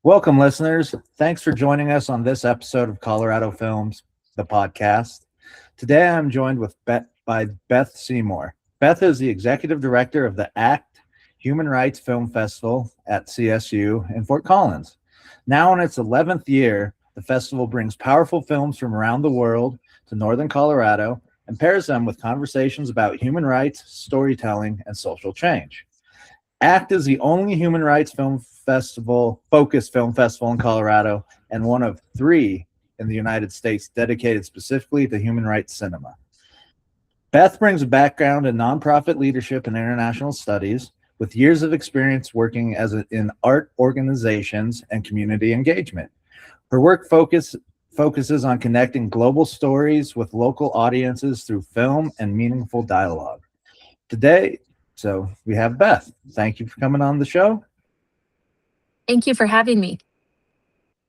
Welcome, listeners. Thanks for joining us on this episode of Colorado Films, the podcast. Today, I'm joined by Beth Seymour. Beth is the executive director of the ACT Human Rights Film Festival at CSU in Fort Collins. Now in its 11th year, the festival brings powerful films from around the world to Northern Colorado and pairs them with conversations about human rights, storytelling, and social change. ACT is the only human rights focused film festival in Colorado and one of three in the United States dedicated specifically to human rights cinema. Beth brings a background in nonprofit leadership and international studies with years of experience working in art organizations and community engagement. Her work focuses on connecting global stories with local audiences through film and meaningful dialogue. So we have Beth. Thank you for coming on the show. Thank you for having me.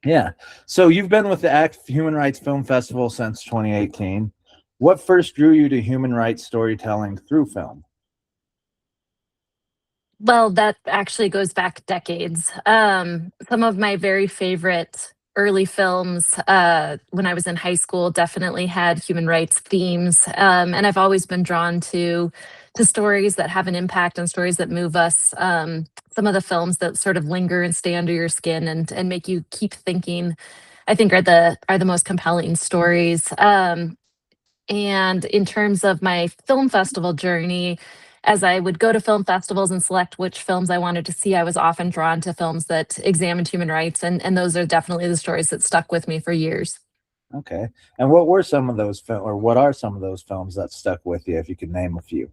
Yeah. So you've been with the ACT Human Rights Film Festival since 2018. What first drew you to human rights storytelling through film? Well, that actually goes back decades. Some of my very favorite early films when I was in high school definitely had human rights themes. And I've always been drawn to stories that have an impact and stories that move us. Some of the films that sort of linger and stay under your skin and make you keep thinking, I think are the most compelling stories. And in terms of my film festival journey, as I would go to film festivals and select which films I wanted to see, I was often drawn to films that examined human rights. And those are definitely the stories that stuck with me for years. Okay. And what were some of those what are some of those films that stuck with you, if you could name a few?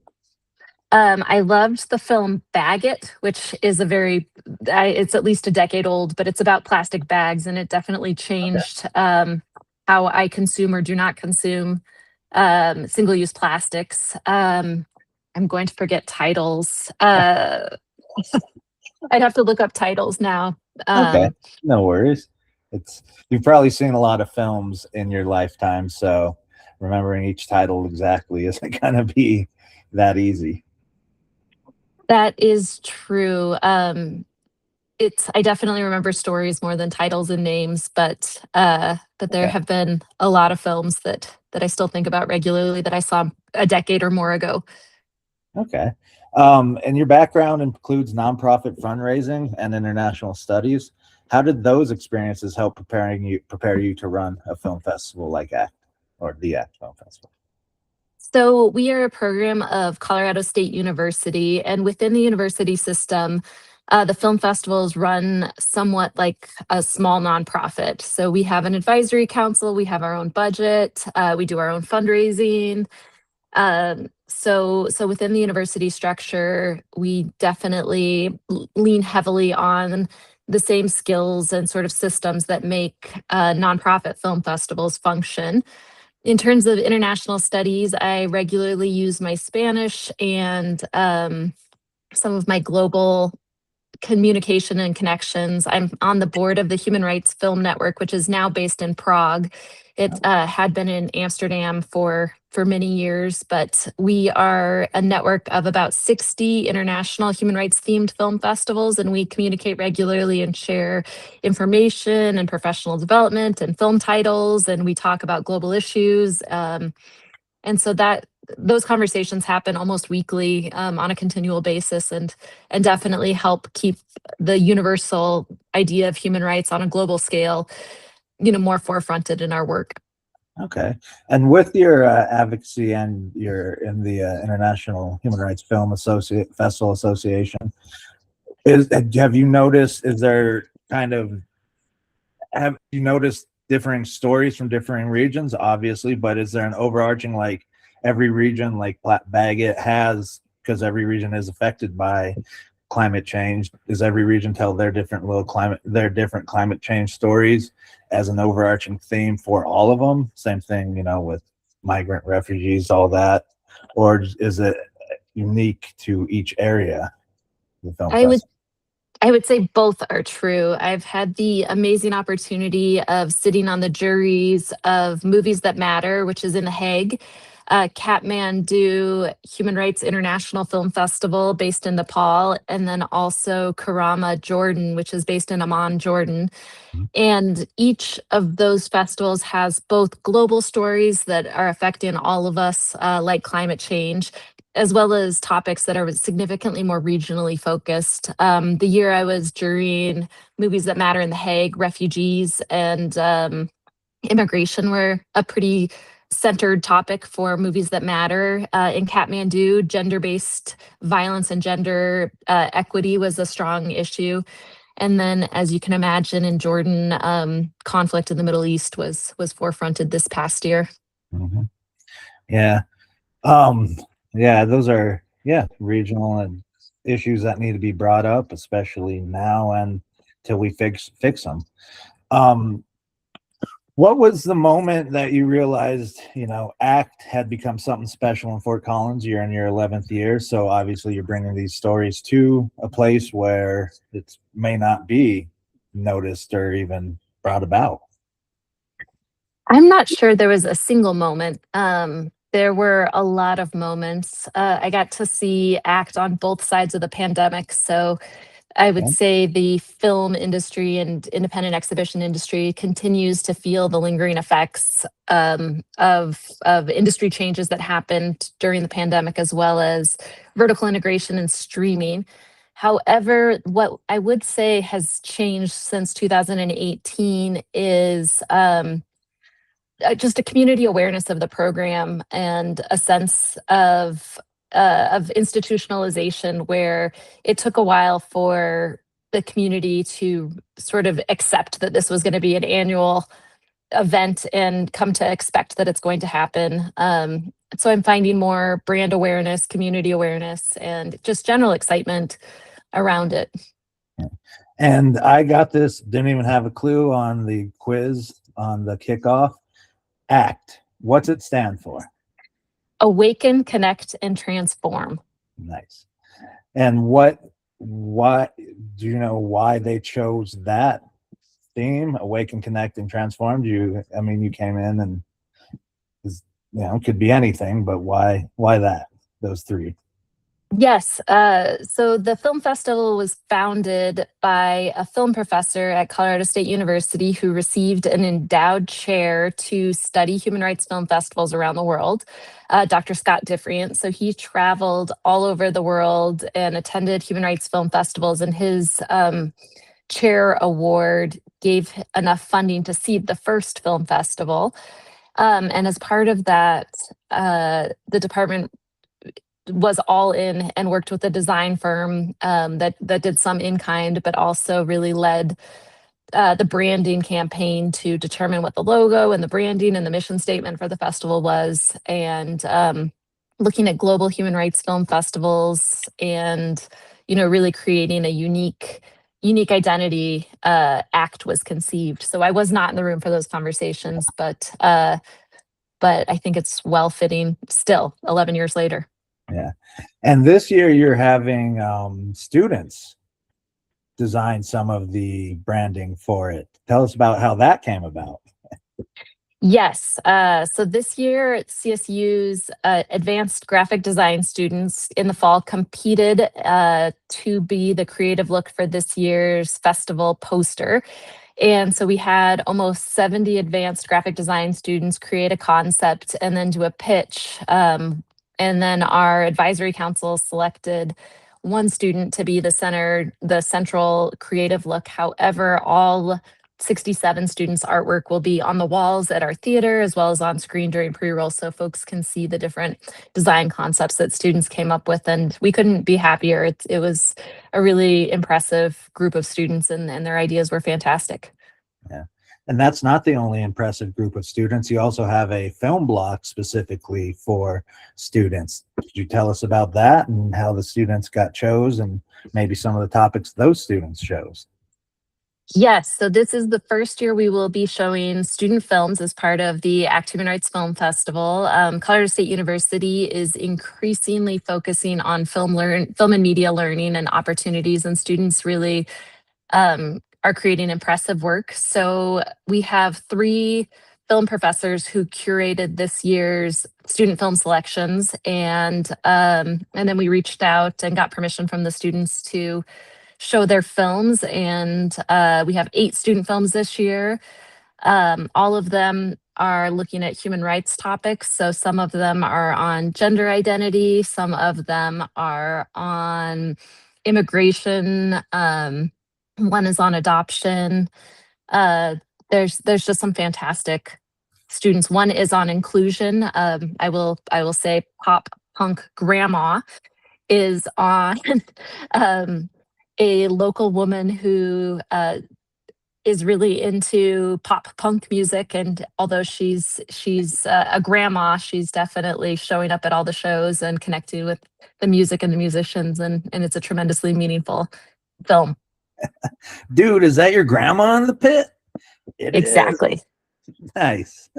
I loved the film Bag It, which is it's at least a decade old, but it's about plastic bags, and it definitely changed how I consume or do not consume single-use plastics. I'm going to forget titles. I'd have to look up titles now. Okay, no worries. You've probably seen a lot of films in your lifetime, so remembering each title exactly isn't going to be that easy. That is true. I definitely remember stories more than titles and names, but there have been a lot of films that I still think about regularly that I saw a decade or more ago. Okay. And your background includes nonprofit fundraising and international studies. How did those experiences help prepare you to run a film festival like ACT or the ACT Film Festival? So we are a program of Colorado State University, and within the university system, the film festivals run somewhat like a small nonprofit. So we have an advisory council, we have our own budget, we do our own fundraising. So within the university structure, we definitely lean heavily on the same skills and sort of systems that make nonprofit film festivals function. In terms of international studies, I regularly use my Spanish and some of my global communication and connections. I'm on the board of the Human Rights Film Network, which is now based in Prague. It had been in Amsterdam for many years, but we are a network of about 60 international human rights themed film festivals, and we communicate regularly and share information and professional development and film titles, and we talk about global issues. And so those conversations happen almost weekly on a continual basis and definitely help keep the universal idea of human rights on a global scale, more forefronted in our work. Okay. And with your advocacy and you're in the International Human Rights Film Festival Association, have you noticed, have you noticed differing stories from differing regions, obviously, but is there an overarching, like every region, like Bagot has, because every region is affected by climate change, does every region tell their different climate change stories as an overarching theme for all of them? Same thing, with migrant refugees, all that, or is it unique to each area? The film festival? I would say both are true. I've had the amazing opportunity of sitting on the juries of Movies That Matter, which is in The Hague. Kathmandu Human Rights International Film Festival based in Nepal, and then also Karama, Jordan, which is based in Amman, Jordan. And each of those festivals has both global stories that are affecting all of us, like climate change, as well as topics that are significantly more regionally focused. The year I was jurying movies that matter in The Hague, refugees and immigration were a pretty centered topic for movies that matter. In Kathmandu, gender-based violence and gender equity was a strong issue. And then, as you can imagine, in Jordan, conflict in the Middle East was forefronted this past year. Mhm. Yeah. Yeah, those are regional and issues that need to be brought up, especially now and till we fix them. What was the moment that you realized, ACT had become something special in Fort Collins? You're in your 11th year, so obviously you're bringing these stories to a place where it may not be noticed or even brought about. I'm not sure there was a single moment. There were a lot of moments. I got to see ACT on both sides of the pandemic, so I would Okay. say the film industry and independent exhibition industry continues to feel the lingering effects of industry changes that happened during the pandemic, as well as vertical integration and streaming. However, what I would say has changed since 2018 is just a community awareness of the program and a sense of institutionalization, where it took a while for the community to sort of accept that this was going to be an annual event and come to expect that it's going to happen. So I'm finding more brand awareness, community awareness, and just general excitement around it. And I got this, didn't even have a clue on the quiz on the kickoff. ACT, what's it stand for? Awaken, connect, and transform. Nice. And why do you know why they chose that theme, awaken, connect, and transform? You came in and could be anything, but why those three? Yes. So the film festival was founded by a film professor at Colorado State University who received an endowed chair to study human rights film festivals around the world, Dr. Scott Diffriant. So he traveled all over the world and attended human rights film festivals, and his chair award gave enough funding to seed the first film festival. And as part of that, the department was all in and worked with a design firm that did some in kind, but also really led the branding campaign to determine what the logo and the branding and the mission statement for the festival was, and looking at global human rights film festivals, and really creating a unique identity. ACT was conceived. So I was not in the room for those conversations, but I think it's well fitting still 11 years later. Yeah. And this year you're having students design some of the branding for it. Tell us about how that came about. Yes. So this year, CSU's advanced graphic design students in the fall competed to be the creative look for this year's festival poster. And so we had almost 70 advanced graphic design students create a concept and then do a pitch. And then our advisory council selected one student to be the central creative look. However, all 67 students' artwork will be on the walls at our theater as well as on screen during pre-roll, so folks can see the different design concepts that students came up with. And we couldn't be happier. It was a really impressive group of students, and their ideas were fantastic. Yeah. And that's not the only impressive group of students. You also have a film block specifically for students. Could you tell us about that and how the students got chose and maybe some of the topics those students chose? Yes, so this is the first year we will be showing student films as part of the ACT Human Rights Film Festival. Colorado State University is increasingly focusing on film and media learning and opportunities, and students really are creating impressive work. So we have 3 film professors who curated this year's student film selections, and then we reached out and got permission from the students to show their films. And we have 8 student films this year. All of them are looking at human rights topics. So some of them are on gender identity, some of them are on immigration, one is on adoption. Uh, there's just some fantastic students. One is on inclusion. I will say pop punk grandma is on a local woman who is really into pop punk music, and although she's a grandma, she's definitely showing up at all the shows and connecting with the music and the musicians, and it's a tremendously meaningful film. Dude, is that your grandma in the pit? It Exactly. is. Nice.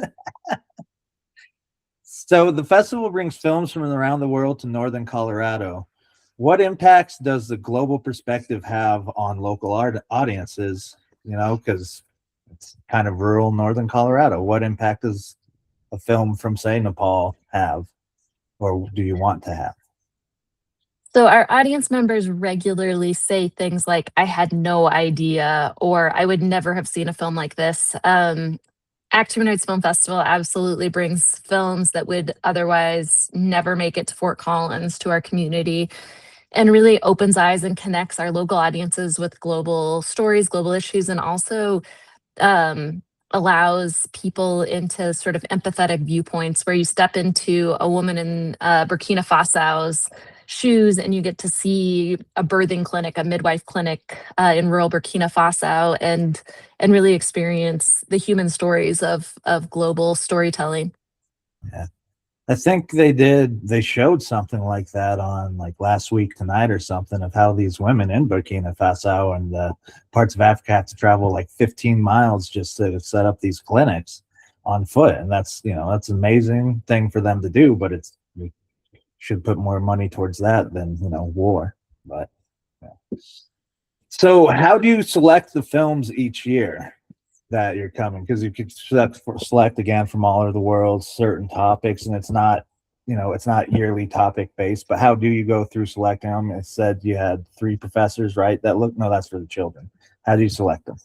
So the festival brings films from around the world to northern Colorado. What impacts does the global perspective have on local audiences? Because it's kind of rural northern Colorado. What impact does a film from, say, Nepal have, or do you want to have? So our audience members regularly say things like, I had no idea, or I would never have seen a film like this. Act Human Rights Film Festival absolutely brings films that would otherwise never make it to Fort Collins, to our community, and really opens eyes and connects our local audiences with global stories, global issues, and also um, allows people into sort of empathetic viewpoints where you step into a woman in Burkina Faso's shoes and you get to see a birthing clinic, a midwife clinic in rural Burkina Faso, and really experience the human stories of global storytelling. Yeah. I think they showed something like that on like Last Week Tonight or something, of how these women in Burkina Faso and parts of Africa have to travel like 15 miles just to set up these clinics on foot. And that's an amazing thing for them to do, but we should put more money towards that than, war. But yeah. So how do you select the films each year that you're coming? Because you could select again from all over the world certain topics, and it's not yearly topic based. But how do you go through selecting them? It said you had 3 professors, right? No, that's for the children. How do you select them?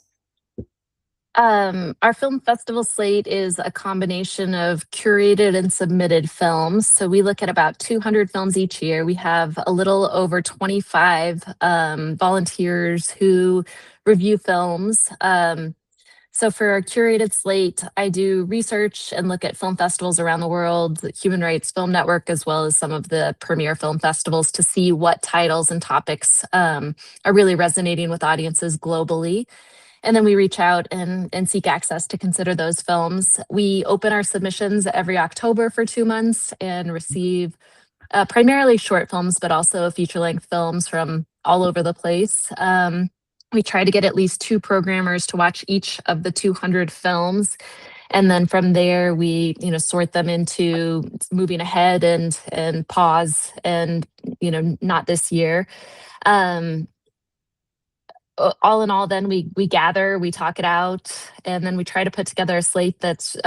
Our film festival slate is a combination of curated and submitted films. So we look at about 200 films each year. We have a little over 25 volunteers who review films. So for our curated slate, I do research and look at film festivals around the world, the Human Rights Film Network, as well as some of the premier film festivals, to see what titles and topics are really resonating with audiences globally. And then we reach out and seek access to consider those films. We open our submissions every October for 2 months and receive primarily short films, but also feature-length films from all over the place. We try to get at least 2 programmers to watch each of the 200 films. And then from there, we sort them into moving ahead and pause and not this year. All in all, then we gather, we talk it out, and then we try to put together a slate that's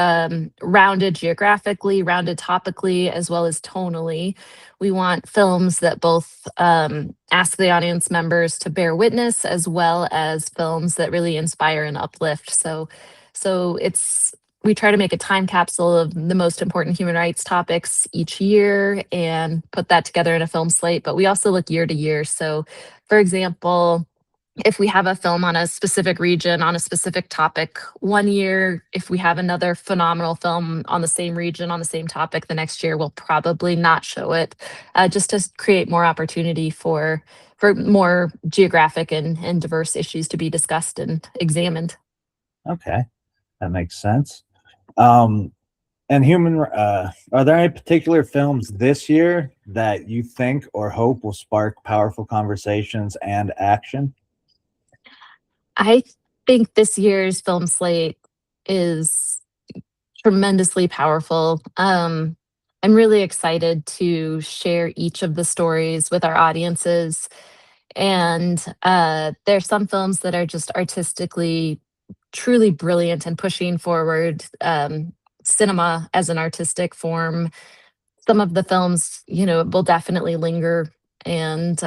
rounded geographically, rounded topically, as well as tonally. We want films that both ask the audience members to bear witness, as well as films that really inspire and uplift. So we try to make a time capsule of the most important human rights topics each year and put that together in a film slate. But we also look year to year. So, for example, if we have a film on a specific region, on a specific topic one year, if we have another phenomenal film on the same region, on the same topic, the next year we'll probably not show it, just to create more opportunity for more geographic and diverse issues to be discussed and examined. Okay, that makes sense. And are there any particular films this year that you think or hope will spark powerful conversations and action? I think this year's film slate is tremendously powerful. I'm really excited to share each of the stories with our audiences. And there's some films that are just artistically truly brilliant and pushing forward cinema as an artistic form. some of the films, will definitely linger. And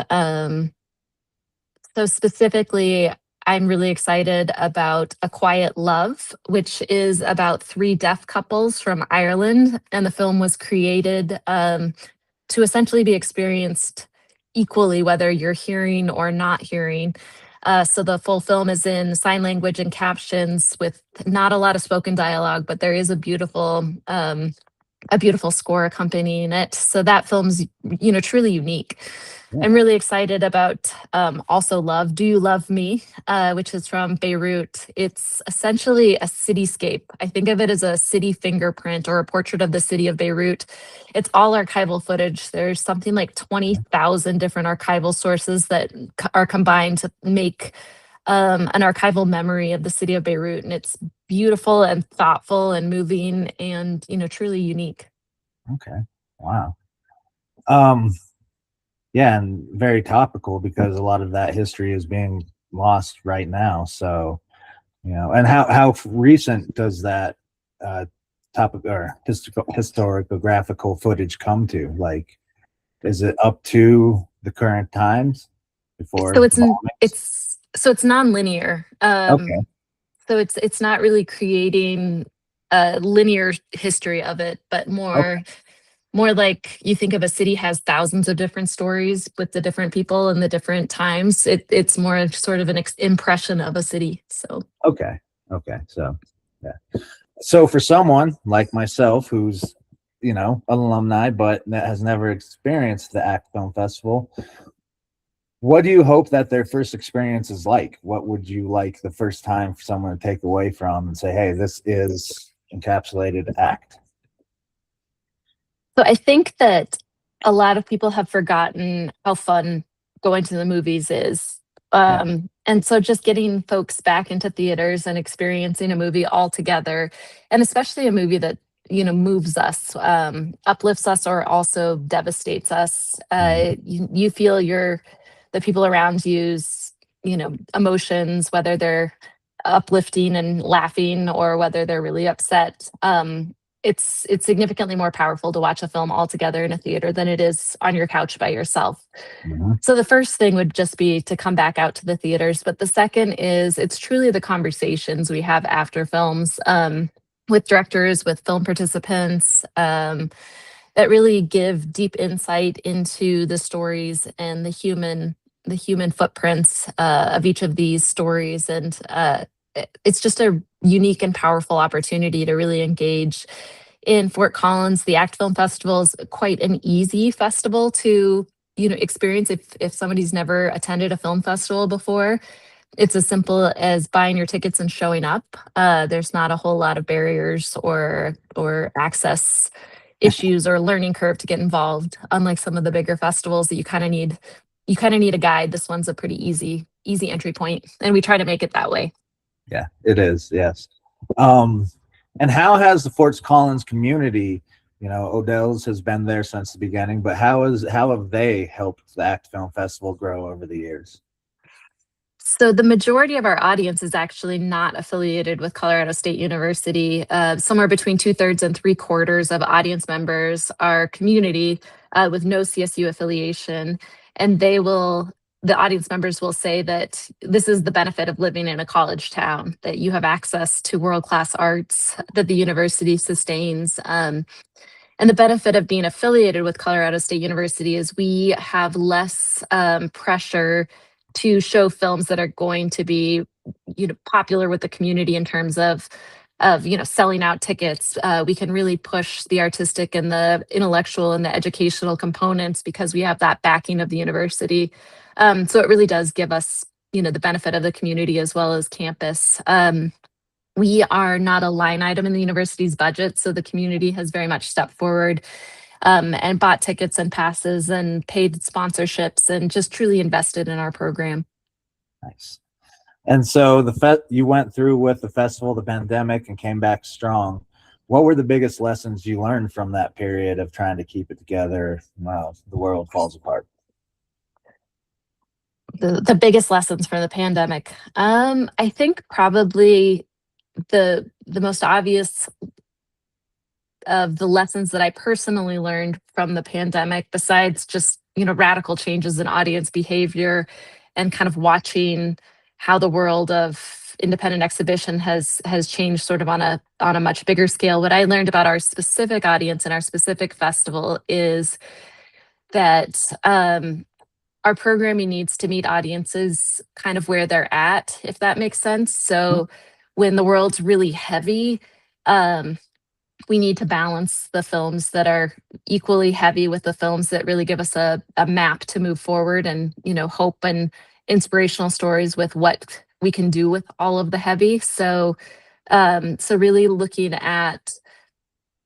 so specifically, I'm really excited about A Quiet Love, which is about three deaf couples from Ireland. And the film was created to essentially be experienced equally, whether you're hearing or not hearing. So the full film is in sign language and captions with not a lot of spoken dialogue, but there is a beautiful score accompanying it. So that film's, truly unique. Yeah. I'm really excited about also Love, Do You Love Me, which is from Beirut. It's essentially a cityscape. I think of it as a city fingerprint or a portrait of the city of Beirut. It's all archival footage. There's something like 20,000 different archival sources that are combined to make an archival memory of the city of Beirut. And it's beautiful and thoughtful and moving and, truly unique. Okay. Wow. Um, yeah, and very topical because a lot of that history is being lost right now. So, and how recent does that topic or historiographical footage come to? Like, is it up to the current times before So it's bombings? it's nonlinear. Okay. So it's not really creating a linear history of it, but Okay. more like you think of a city has thousands of different stories with the different people and the different times. It's more of sort of an impression of a city. So Okay. Okay. So, yeah. So for someone like myself who's, an alumni but that has never experienced the ACT Film Festival, what do you hope that their first experience is like? What would you like the first time for someone to take away from and say, hey, this is encapsulated ACT? So I think that a lot of people have forgotten how fun going to the movies is. Yeah. And so just getting folks back into theaters and experiencing a movie all together, and especially a movie that, moves us, uplifts us, or also devastates us. You feel the people around you's, emotions, whether they're uplifting and laughing or whether they're really upset. It's significantly more powerful to watch a film all together in a theater than it is on your couch by yourself. Mhm. So the first thing would just be to come back out to the theaters, but the second is it's truly the conversations we have after films, with directors, with film participants, that really give deep insight into the stories and the human footprints of each of these stories. And it's just a unique and powerful opportunity to really engage. In Fort Collins, the ACT Film Festival is quite an easy festival to experience if somebody's never attended a film festival before. It's as simple as buying your tickets and showing up. There's not a whole lot of barriers or access issues or learning curve to get involved. Unlike some of the bigger festivals that you kind of need a guide. This one's a pretty easy entry point, and we try to make it that way. Yeah, it is. Yes. Um, and how has the Fort Collins community, Odell's has been there since the beginning, but how have they helped the ACT Film Festival grow over the years? So the majority of our audience is actually not affiliated with Colorado State University. Somewhere between 2/3 and 3/4 of audience members are community with no CSU affiliation, and the audience members will say that this is the benefit of living in a college town, that you have access to world-class arts that the university sustains. And the benefit of being affiliated with Colorado State University is we have less pressure to show films that are going to be, popular with the community in terms of selling out tickets. We can really push the artistic and the intellectual and the educational components because we have that backing of the university. So it really does give us, the benefit of the community as well as campus. We are not a line item in the university's budget, so the community has very much stepped forward and bought tickets and passes and paid sponsorships and just truly invested in our program. Nice. And so you went through with the festival, the pandemic, and came back strong. What were the biggest lessons you learned from that period of trying to keep it together while the world falls apart? The biggest lessons from the pandemic. I think probably the most obvious of the lessons that I personally learned from the pandemic, besides just, radical changes in audience behavior and kind of watching how the world of independent exhibition has changed sort of on a much bigger scale. What I learned about our specific audience and our specific festival is that our programming needs to meet audiences kind of where they're at, if that makes sense. So when the world's really heavy, we need to balance the films that are equally heavy with the films that really give us a map to move forward, and hope and inspirational stories with what we can do with all of the heavy. So really looking at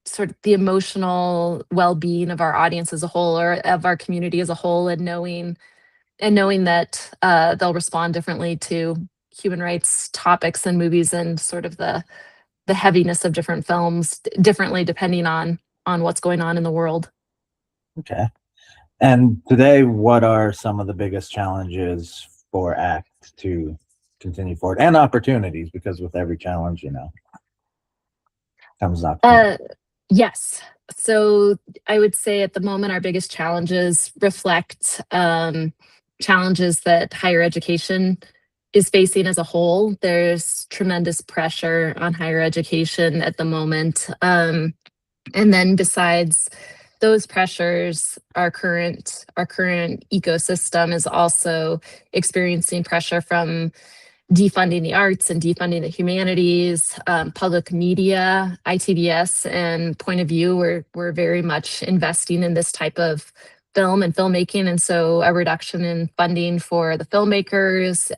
sort of the emotional well-being of our audience as a whole, or of our community as a whole, and knowing that they'll respond differently to human rights topics and movies, and sort of the heaviness of different films differently depending on what's going on in the world. Okay. And today, what are some of the biggest challenges for ACT to continue forward, and opportunities? Because with every challenge, comes an opportunity. Yes. So I would say at the moment, our biggest challenges reflect challenges that higher education is facing as a whole. There's tremendous pressure on higher education at the moment. And then besides those pressures, our current ecosystem is also experiencing pressure from defunding the arts and defunding the humanities, public media, ITBS, and Point of View. We're very much investing in this type of film and filmmaking, and so a reduction in funding for the filmmakers.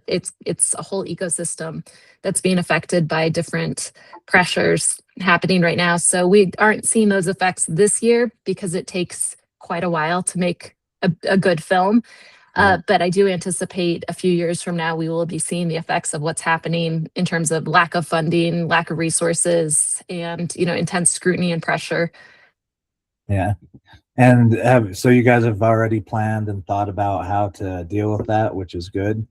It's a whole ecosystem that's being affected by different pressures happening right now. So we aren't seeing those effects this year because it takes quite a while to make a good film. But I do anticipate a few years from now, we will be seeing the effects of what's happening in terms of lack of funding, lack of resources, and intense scrutiny and pressure. Yeah. And so you guys have already planned and thought about how to deal with that, which is good.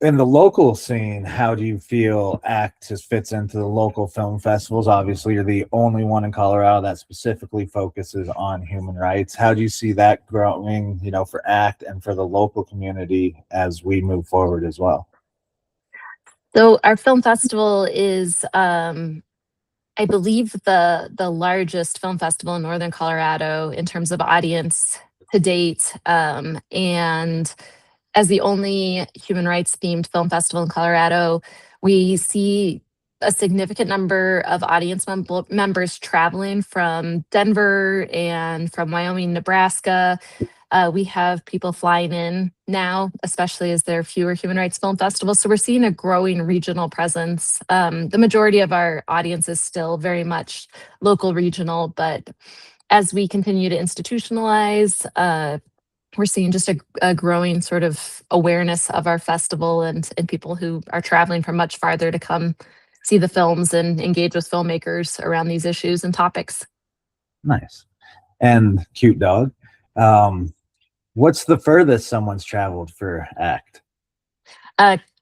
In the local scene, how do you feel ACT fits into the local film festivals? Obviously, you're the only one in Colorado that specifically focuses on human rights. How do you see that growing, for ACT and for the local community as we move forward as well? So our film festival is, I believe, the largest film festival in Northern Colorado in terms of audience to date. And as the only human rights themed film festival in Colorado, we see a significant number of audience members traveling from Denver and from Wyoming, Nebraska. We have people flying in now, especially as there are fewer human rights film festivals. So we're seeing a growing regional presence. The majority of our audience is still very much local, regional, but as we continue to institutionalize, we're seeing just a growing sort of awareness of our festival, and people who are traveling from much farther to come see the films and engage with filmmakers around these issues and topics. Nice. And cute dog. What's the furthest someone's traveled for ACT?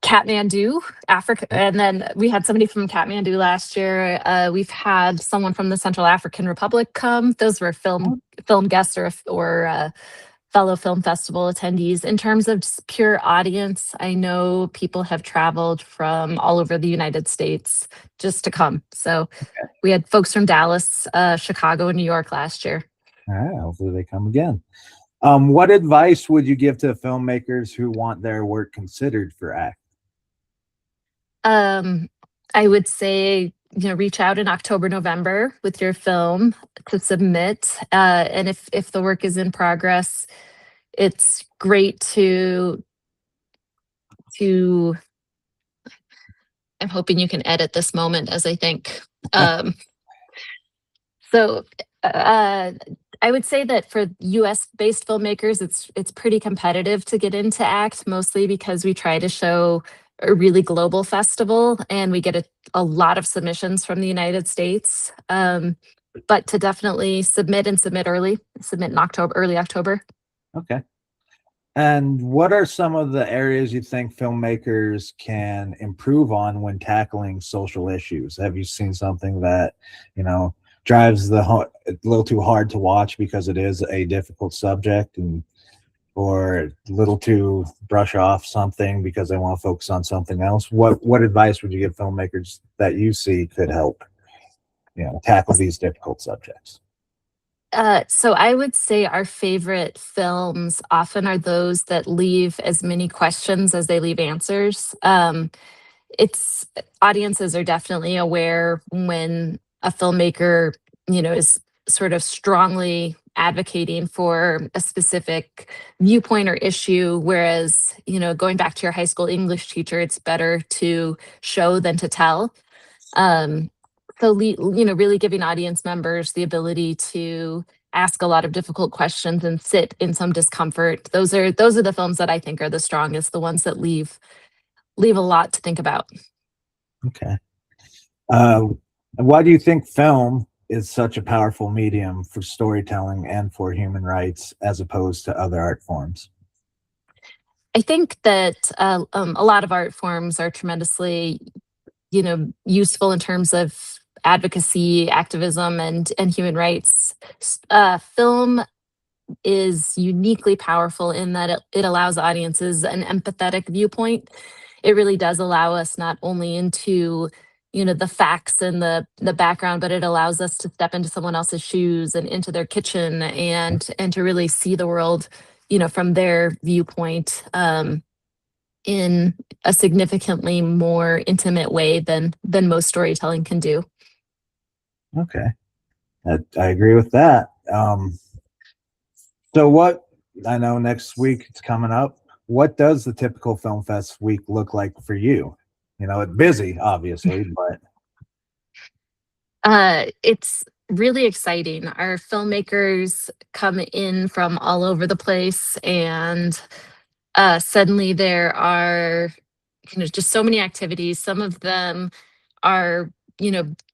Kathmandu, Africa, and then we had somebody from Kathmandu last year. We've had someone from the Central African Republic come. Those were film guests or fellow film festival attendees. In terms of just pure audience, I know people have traveled from all over the United States just to come. So we had folks from Dallas, Chicago, and New York last year. All right, hopefully they come again. What advice would you give to filmmakers who want their work considered for ACT? I would say, reach out in October, November with your film to submit. And if the work is in progress, it's great to I'm hoping you can edit this moment as I think. So I would say that for US based filmmakers, it's pretty competitive to get into ACT, mostly because we try to show a really global festival and we get a lot of submissions from the United States. But to definitely submit early, submit in October, early October. Okay. And what are some of the areas you think filmmakers can improve on when tackling social issues? Have you seen something that, you know, drives a little too hard to watch because it is a difficult subject, and or a little too brush off something because they want to focus on something else? What advice would you give filmmakers that you see could help, tackle these difficult subjects? So I would say our favorite films often are those that leave as many questions as they leave answers. It's Audiences are definitely aware when a filmmaker, is sort of strongly advocating for a specific viewpoint or issue, whereas, going back to your high school English teacher, it's better to show than to tell. Um, really giving audience members the ability to ask a lot of difficult questions and sit in some discomfort. Those are the films that I think are the strongest, the ones that leave a lot to think about. Okay. Uh, why do you think film is such a powerful medium for storytelling and for human rights as opposed to other art forms? I think that a lot of art forms are tremendously, useful in terms of advocacy, activism, and human rights. Film is uniquely powerful in that it allows audiences an empathetic viewpoint. It really does allow us not only into the facts and the background, but it allows us to step into someone else's shoes and into their kitchen and to really see the world from their viewpoint, in a significantly more intimate way than most storytelling can do. Okay, I agree with that. So what, I know next week it's coming up. What does the typical Film Fest week look like for you? It's busy, obviously, but It's really exciting. Our filmmakers come in from all over the place, and suddenly there are just so many activities. Some of them are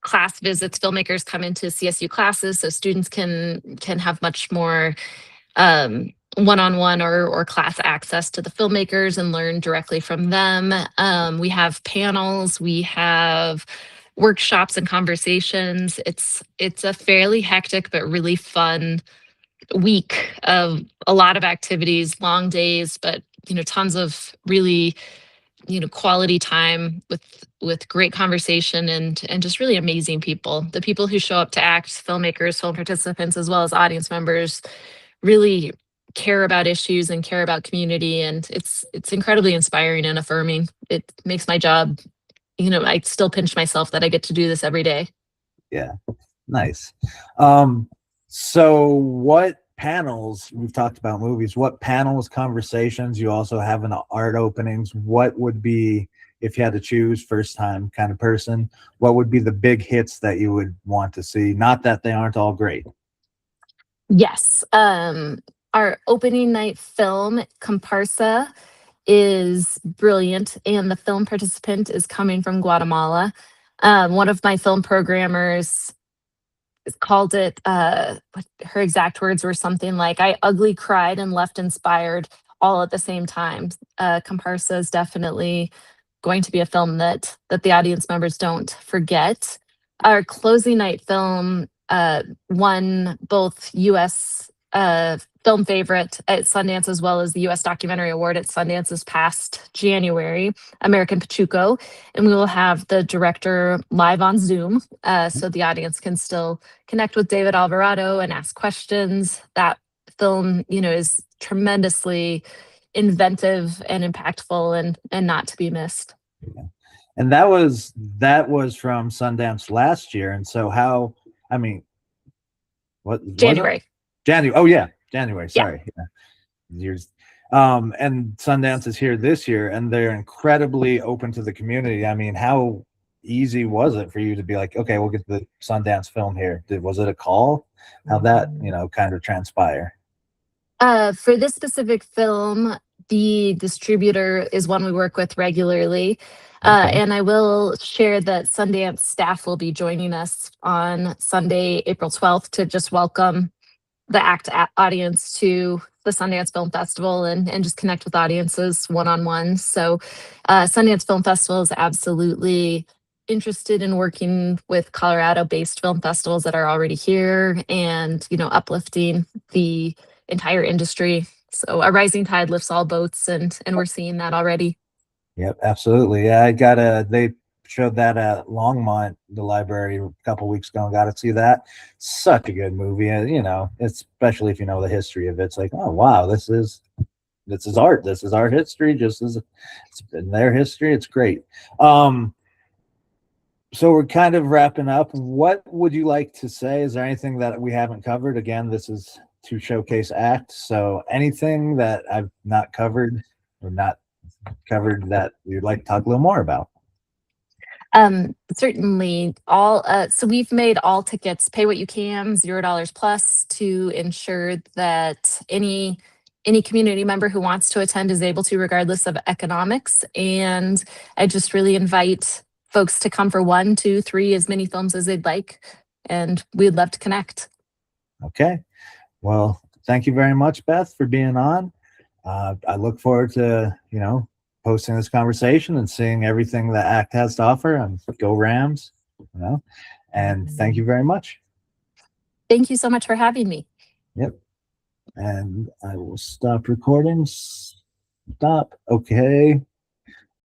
class visits. Filmmakers come into CSU classes, so students can have much more one-on-one or class access to the filmmakers and learn directly from them. We have panels, we have workshops and conversations. It's a fairly hectic but really fun week of a lot of activities, long days, but tons of really quality time with great conversation and just really amazing people. The people who show up to act, filmmakers, film participants, as well as audience members, really care about issues and care about community, and it's incredibly inspiring and affirming. It makes my job, I still pinch myself that I get to do this every day. yeah, nice. So what panels, we've talked about movies, what panels, conversations, you also have in art openings, what would be, if you had to choose, first time kind of person, what would be the big hits that you would want to see? Not that they aren't all great. Yes. Our opening night film, Comparsa, is brilliant, and the film participant is coming from Guatemala. One of my film programmers called it, her exact words were something like, I ugly cried and left inspired all at the same time. Comparsa is definitely going to be a film that the audience members don't forget. Our closing night film won both U.S. Film Favorite at Sundance, as well as the U.S. Documentary Award at Sundance this past January, American Pachuco. And we will have the director live on Zoom, so the audience can still connect with David Alvarado and ask questions. That film, is tremendously inventive and impactful and not to be missed. Yeah. And that was from Sundance last year. And so how, I mean, what was January. it? January. Oh yeah, January. Yeah. Sorry. Yeah. Years. And Sundance is here this year, and they're incredibly open to the community. I mean, how easy was it for you to be like, okay, we'll get the Sundance film here? Was it a call? How'd that, kind of transpire? For this specific film, the distributor is one we work with regularly. Okay. And I will share that Sundance staff will be joining us on Sunday, April 12th, to just welcome the ACT audience to the Sundance Film Festival and just connect with audiences one-on-one. So Sundance Film Festival is absolutely interested in working with Colorado-based film festivals that are already here and, uplifting the entire industry. So a rising tide lifts all boats, and we're seeing that already. Yep, absolutely. Yeah, they showed that at Longmont, the library, a couple weeks ago, and got to see that. Such a good movie. And, especially if you know the history of it. It's like, oh wow, this is art. This is art history, just as it's in their history. It's great. So we're kind of wrapping up. What would you like to say? Is there anything that we haven't covered? Again, this is to showcase ACT. So anything that I've not covered or not covered that you'd like to talk a little more about? Certainly all, so we've made all tickets pay what you can, $0 plus, to ensure that any community member who wants to attend is able to, regardless of economics. And I just really invite folks to come for 1, 2, 3, as many films as they'd like. And we'd love to connect. Okay. Well, thank you very much, Beth, for being on. I look forward to, posting this conversation and seeing everything that ACT has to offer, and go Rams, and thank you very much. Thank you so much for having me. Yep. And I will stop recording. Stop. Okay.